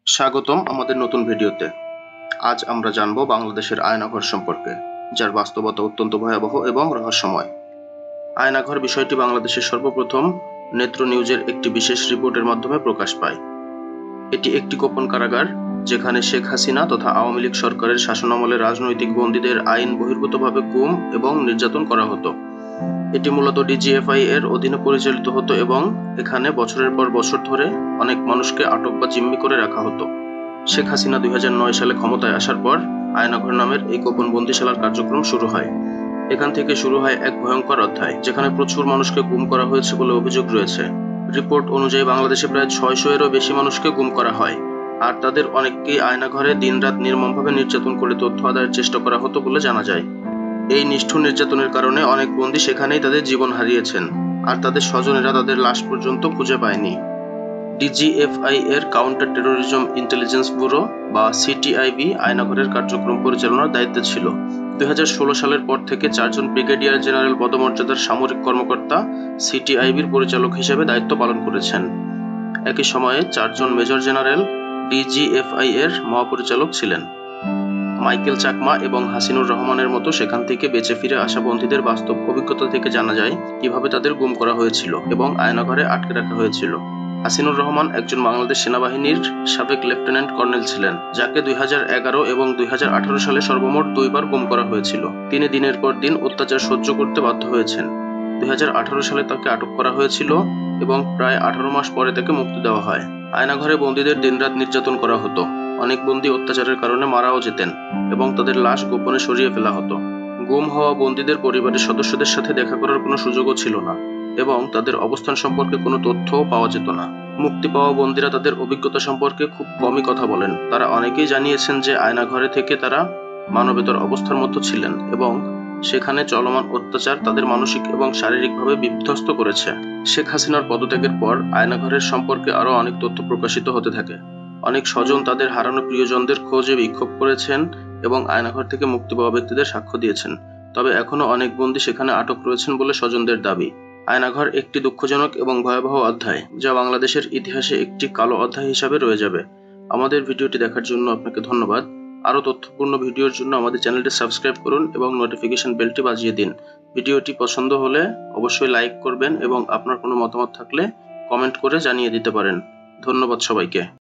স্বাগতম আমাদের নতুন ভিডিওতে। আজ আমরা জানব বাংলাদেশের আয়নাঘর সম্পর্কে, যার বাস্তবতা অত্যন্ত ভয়াবহ এবং রহস্যময়। আয়নাঘর বিষয়টি বাংলাদেশের সর্বপ্রথম নেত্র নিউজের একটি বিশেষ রিপোর্টের মাধ্যমে প্রকাশ পায়। এটি একটি গোপন কারাগার, যেখানে শেখ হাসিনা তথা আওয়ামী লীগ সরকারের শাসনামলে রাজনৈতিক বন্দীদের আইন বহির্ভূতভাবে গুম এবং নির্যাতন করা হতো। এটি মূলত ডিজিএফআই এর অধীনে পরিচালিত হতো এবং এখানে বছরের পর বছর ধরে অনেক মানুষকে আটক বা জিম্মি করে রাখা হতো। শেখ হাসিনা 2009 সালে ক্ষমতায় আসার পর আয়নাঘর নামের এই গোপন বন্দিশালার কার্যক্রম শুরু হয়। এখান থেকে শুরু হয় এক ভয়ঙ্কর অধ্যায়, যেখানে প্রচুর মানুষকে গুম করা হয়েছে বলে অভিযোগ রয়েছে। রিপোর্ট অনুযায়ী বাংলাদেশে প্রায় 600 এরও বেশি মানুষকে গুম করা হয়, আর তাদের অনেককেই আয়নাঘরে দিনরাত নির্মমভাবে নির্যাতন করে তথ্য আদায়ের চেষ্টা করা হতো বলে জানা যায়। এই নিষ্ঠুর নির্যাতনের কারণে অনেক বন্দী সেখানেই তাদের জীবন হারিয়েছেন, আর তাদের স্বজনেরা তাদের লাশ পর্যন্ত খুঁজে পায়নি। ডিজিএফআই এর কাউন্টার টেরোরিজম ইন্টেলিজেন্স ব্যুরো বা সিটিআইবি আয়নাঘরের কার্যক্রম পরিচালনার দায়িত্বে ছিল। 2016 সালের পর থেকে 4 জন ব্রিগেডিয়ার জেনারেল পদমর্যাদার সামরিক কর্মকর্তা সিটিআইবির পরিচালক হিসেবে দায়িত্ব পালন করেছেন। একই সময়ে 4 জন মেজর জেনারেল ডিজিএফআই এর মহাপরিচালক ছিলেন। মাইকেল চাকমা এবং হাসিনুর রহমানের মতো সেখান থেকে বেঁচে ফিরে আসা বন্দীদের বাস্তব অভিজ্ঞতা থেকে জানা যায় কিভাবে তাদের গুম করা হয়েছিল এবং আয়নাঘরে আটকে রাখা হয়েছিল। হাসিনুর রহমান একজন বাংলাদেশ সেনাবাহিনীর সাবেক লেফটেন্যান্ট কর্নেল ছিলেন, যাকে 2011 এবং 2018 সালে সর্বমোট 2 বার গুম করা হয়েছিল। তিনি দিনের পর দিন অত্যাচার সহ্য করতে বাধ্য হয়েছেন। 2018 সালে তাকে আটক করা হয়েছিল এবং প্রায় 18 মাস পরে তাকে মুক্তি দেওয়া হয়। আয়নাঘরে বন্দীদের দিনরাত নির্যাতন করা হতো। অনেক বন্দী অত্যাচারের কারণে মারাও যেতেন এবং তাদের লাশ গোপনে সরিয়ে ফেলা হতো। গুম হওয়া বন্দীদের পরিবারের সদস্যদের সাথে দেখা করার কোনো সুযোগও ছিল না এবং তাদের অবস্থান সম্পর্কে কোনো তথ্যও পাওয়া যেত না। মুক্তি পাওয়া বন্দীরা তাদের অভিজ্ঞতা সম্পর্কে খুব কমই কথা বলেন। তারা অনেকেই জানিয়েছেন যে আয়নাঘরে থেকে তারা মানবেতর অবস্থার মধ্যে ছিলেন এবং সেখানে চলমান অত্যাচার তাদের মানসিক এবং শারীরিকভাবে বিধ্বস্ত করেছে। শেখ হাসিনার পদত্যাগের পর আয়নাঘরের সম্পর্কে আরও অনেক তথ্য প্রকাশিত হতে থাকে। অনেক স্বজন তাদের হারানো প্রিয়জনদের খোঁজে বিক্ষোভ করেছেন এবং আয়নাঘর থেকে মুক্তি পাওয়া ব্যক্তিদের সাক্ষ্য দিয়েছেন। তবে এখনো অনেক বন্দী সেখানে আটক রয়েছেন বলে স্বজনদের দাবি। আয়নাঘর একটি দুঃখজনক এবং ভয়াবহ অধ্যায়, যা বাংলাদেশের ইতিহাসে একটি কালো অধ্যায় হিসাবে রয়ে যাবে। আমাদের ভিডিওটি দেখার জন্য আপনাকে ধন্যবাদ। আরও তথ্যপূর্ণ ভিডিওর জন্য আমাদের চ্যানেলটি সাবস্ক্রাইব করুন এবং নোটিফিকেশন বেলটি বাজিয়ে দিন। ভিডিওটি পছন্দ হলে অবশ্যই লাইক করবেন এবং আপনার কোনো মতামত থাকলে কমেন্ট করে জানিয়ে দিতে পারেন। ধন্যবাদ সবাইকে।